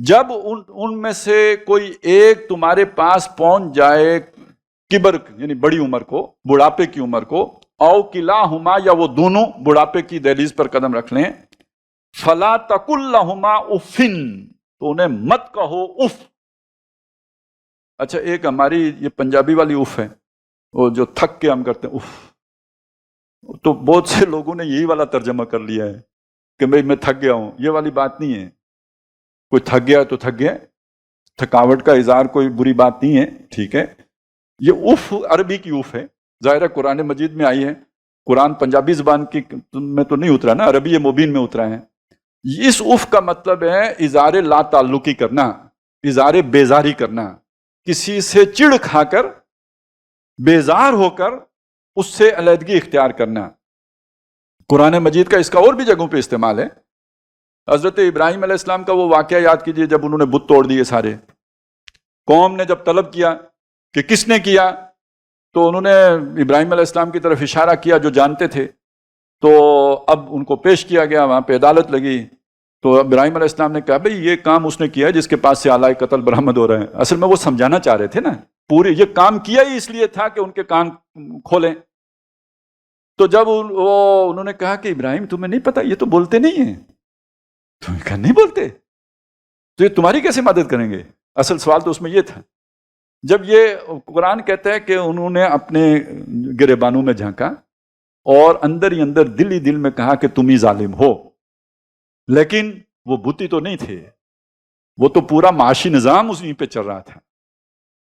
جب ان میں سے کوئی ایک تمہارے پاس پہنچ جائے کبر یعنی بڑی عمر کو، بڑھاپے کی عمر کو، او کلاہما یا وہ دونوں بڑھاپے کی دہلیز پر قدم رکھ لیں، فلا تقل لہما افن، تو انہیں مت کہو اف۔ اچھا ایک ہماری یہ پنجابی والی اف ہے، وہ جو تھک کے ہم کرتے ہیں اف، تو بہت سے لوگوں نے یہی والا ترجمہ کر لیا ہے کہ بھئی میں تھک گیا ہوں۔ یہ والی بات نہیں ہے، کوئی تھک گیا تو تھک گیا، تھکاوٹ کا اظہار کوئی بری بات نہیں ہے، ٹھیک ہے۔ یہ اف عربی کی اف ہے، ظاہر ہے قرآن مجید میں آئی ہے، قرآن پنجابی زبان کی میں تو نہیں اترا نا، عربی مبین میں اترا ہے۔ اس اف کا مطلب ہے اظہار لا تعلقی کرنا، اظہار بیزاری کرنا، کسی سے چڑ کھا کر، بیزار ہو کر اس سے علیحدگی اختیار کرنا۔ قرآن مجید کا اس کا اور بھی جگہوں پہ استعمال ہے۔ حضرت ابراہیم علیہ السلام کا وہ واقعہ یاد کیجئے جب انہوں نے بت توڑ دیے سارے، قوم نے جب طلب کیا کہ کس نے کیا، تو انہوں نے ابراہیم علیہ السلام کی طرف اشارہ کیا جو جانتے تھے، تو اب ان کو پیش کیا گیا، وہاں پہ عدالت لگی، تو ابراہیم علیہ السلام نے کہا بھئی یہ کام اس نے کیا ہے جس کے پاس سے آلائے قتل برآمد ہو رہے ہیں۔ اصل میں وہ سمجھانا چاہ رہے تھے نا، پورے یہ کام کیا ہی اس لیے تھا کہ ان کے کان کھولیں۔ تو جب انہوں نے کہا کہ ابراہیم تمہیں نہیں پتا یہ تو بولتے نہیں ہیں، تو کہا نہیں بولتے تو یہ تمہاری کیسے مدد کریں گے؟ اصل سوال تو اس میں یہ تھا۔ جب یہ قرآن کہتا ہے کہ انہوں نے اپنے گریبانوں میں جھانکا اور اندر ہی اندر دل ہی دل میں کہا کہ تم ہی ظالم ہو، لیکن وہ بتی تو نہیں تھے، وہ تو پورا معاشی نظام اسی پہ چل رہا تھا۔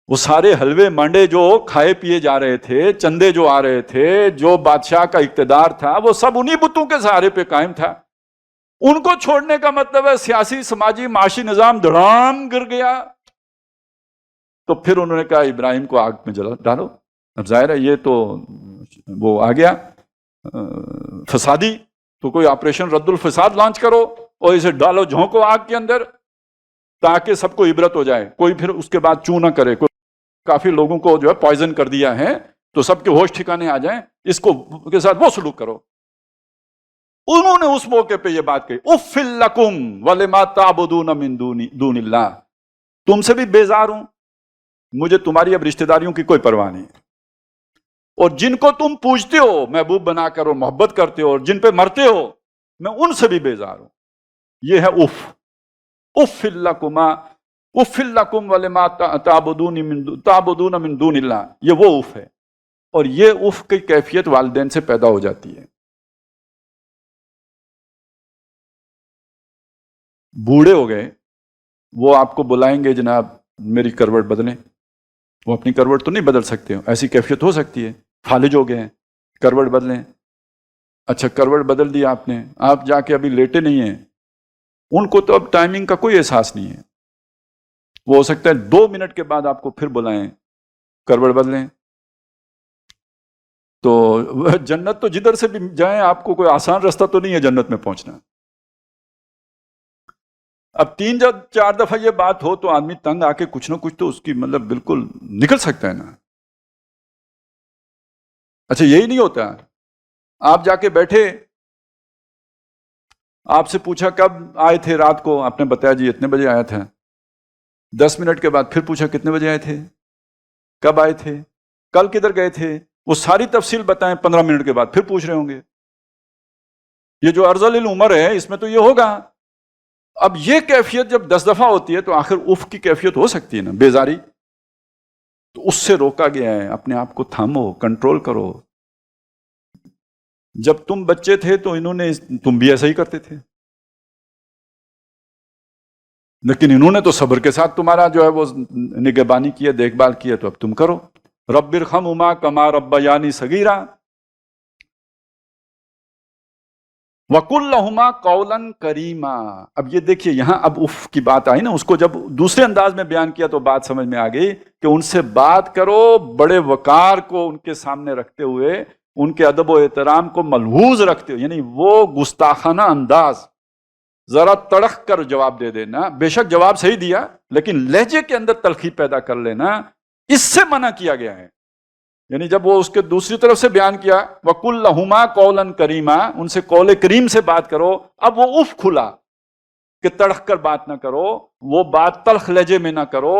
وہ سارے حلوے مانڈے جو کھائے پیے جا رہے تھے، چندے جو آ رہے تھے، جو بادشاہ کا اقتدار تھا، وہ سب انہی بتوں کے سہارے پہ قائم تھا۔ ان کو چھوڑنے کا مطلب ہے سیاسی سماجی معاشی نظام دھڑام گر گیا۔ تو پھر انہوں نے کہا ابراہیم کو آگ میں جلا ڈالو۔ اب ظاہر ہے یہ تو وہ آ گیا فسادی، تو کوئی آپریشن رد الفساد لانچ کرو اور اسے ڈالو جھونکو آگ کے اندر تاکہ سب کو عبرت ہو جائے، کوئی پھر اس کے بعد چوں نہ کرے۔ کافی لوگوں کو جو ہے پوائزن کر دیا ہے تو سب کے ہوش ٹھکانے آ جائیں، اس کو کے ساتھ وہ سلوک کرو۔ انہوں نے اس موقع پہ یہ بات کہی، اف لکم ولما تعبدون من دون اللہ، تم سے بھی بیزار ہوں، مجھے تمہاری اب رشتہ داریوں کی کوئی پرواہ نہیں، اور جن کو تم پوجتے ہو محبوب بنا کر اور محبت کرتے ہو اور جن پہ مرتے ہو، میں ان سے بھی بیزار ہوں۔ یہ ہے اف لکم ولما تعبدون من دون اللہ، یہ وہ اف ہے، اور یہ اف کی کیفیت والدین سے پیدا ہو جاتی ہے۔ بوڑھے ہو گئے، وہ آپ کو بلائیں گے جناب میری کروٹ بدلیں، وہ اپنی کروٹ تو نہیں بدل سکتے، ایسی کیفیت ہو سکتی ہے، فالج ہو گئے ہیں، کروٹ بدلیں۔ اچھا کروٹ بدل دیا آپ نے، آپ جا کے ابھی لیٹے نہیں ہیں، ان کو تو اب ٹائمنگ کا کوئی احساس نہیں ہے، وہ ہو سکتا ہے 2 منٹ کے بعد آپ کو پھر بلائیں کروٹ بدلیں۔ تو جنت تو جدھر سے بھی جائیں، آپ کو کوئی آسان رستہ تو نہیں ہے جنت میں پہنچنا۔ اب 3-4 دفعہ یہ بات ہو تو آدمی تنگ آ کے کچھ نہ کچھ تو اس کی مطلب بالکل نکل سکتا ہے نا۔ اچھا یہی نہیں ہوتا، آپ جا کے بیٹھے، آپ سے پوچھا کب آئے تھے رات کو، آپ نے بتایا جی اتنے بجے آیا تھا، 10 منٹ کے بعد پھر پوچھا کتنے بجے آئے تھے، کب آئے تھے، کل کدھر گئے تھے، وہ ساری تفصیل بتائیں، 15 منٹ کے بعد پھر پوچھ رہے ہوں گے۔ یہ جو ارذل العمر ہے اس میں تو یہ ہوگا۔ اب یہ کیفیت جب 10 دفعہ ہوتی ہے تو آخر اف کی کیفیت ہو سکتی ہے نا، بیزاری، تو اس سے روکا گیا ہے۔ اپنے آپ کو تھامو، کنٹرول کرو۔ جب تم بچے تھے تو تم بھی ایسا ہی کرتے تھے، لیکن انہوں نے تو صبر کے ساتھ تمہارا جو ہے وہ نگہبانی کی ہے، دیکھ بھال کی ہے، تو اب تم کرو۔ رب ارحمہما کما ربیانی صغیرا وَقُلْ لَهُمَا قَوْلًا كَرِيمًا۔ اب یہ دیکھیے یہاں اب اف کی بات آئی نا، اس کو جب دوسرے انداز میں بیان کیا تو بات سمجھ میں آ گئی کہ ان سے بات کرو بڑے وقار کو ان کے سامنے رکھتے ہوئے، ان کے ادب و احترام کو ملحوظ رکھتے ہوئے، یعنی وہ گستاخانہ انداز، ذرا تڑخ کر جواب دے دینا، بے شک جواب صحیح دیا لیکن لہجے کے اندر تلخی پیدا کر لینا، اس سے منع کیا گیا ہے۔ یعنی جب وہ اس کے دوسری طرف سے بیان کیا وَقُلْ لَهُمَا قَوْلًا كَرِيمًا، ان سے قول کریم سے بات کرو، اب وہ اف کھلا، کہ تڑک کر بات نہ کرو، وہ بات تلخ لہجے میں نہ کرو،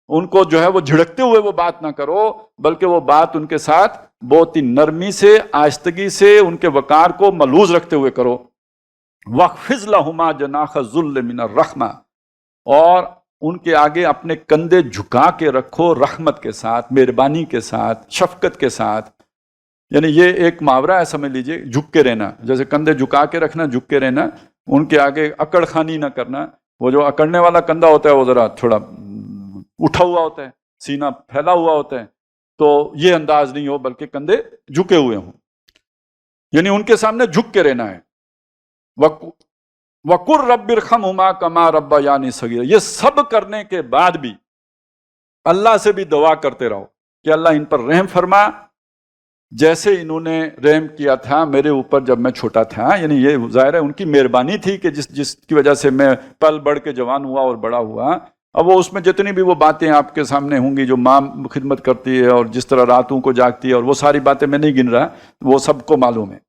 ان کو جو ہے وہ جھڑکتے ہوئے وہ بات نہ کرو، بلکہ وہ بات ان کے ساتھ بہت ہی نرمی سے، آہستگی سے، ان کے وقار کو ملحوظ رکھتے ہوئے کرو۔ وَاخْفِضْ لَهُمَا جَنَاحَ الذُّلِّ مِنَ الرَّحْمَةِ، اور ان کے آگے اپنے کندھے جھکا کے رکھو رحمت کے ساتھ، مہربانی کے ساتھ، شفقت کے ساتھ۔ یعنی یہ ایک محاورہ ہے، سمجھ لیجئے، جھک کے رہنا، جیسے کندھے جھکا کے رکھنا، جھک کے رہنا، ان کے آگے اکڑ خانی نہ کرنا۔ وہ جو اکڑنے والا کندھا ہوتا ہے وہ ذرا تھوڑا اٹھا ہوا ہوتا ہے، سینہ پھیلا ہوا ہوتا ہے، تو یہ انداز نہیں ہو، بلکہ کندھے جھکے ہوئے ہوں، یعنی ان کے سامنے جھک کے رہنا ہے۔ وَقُلْ رَبِّ ارْحَمْهُمَا كَمَا رَبَّيَانِي صَغِيرًا، یہ سب کرنے کے بعد بھی اللہ سے بھی دعا کرتے رہو کہ اللہ ان پر رحم فرما، جیسے انہوں نے رحم کیا تھا میرے اوپر جب میں چھوٹا تھا۔ یعنی یہ ظاہر ہے ان کی مہربانی تھی کہ جس کی وجہ سے میں پل بڑھ کے جوان ہوا اور بڑا ہوا۔ اب وہ اس میں جتنی بھی وہ باتیں آپ کے سامنے ہوں گی جو ماں خدمت کرتی ہے اور جس طرح راتوں کو جاگتی ہے، اور وہ ساری باتیں میں نہیں گن رہا، وہ سب کو معلوم ہے۔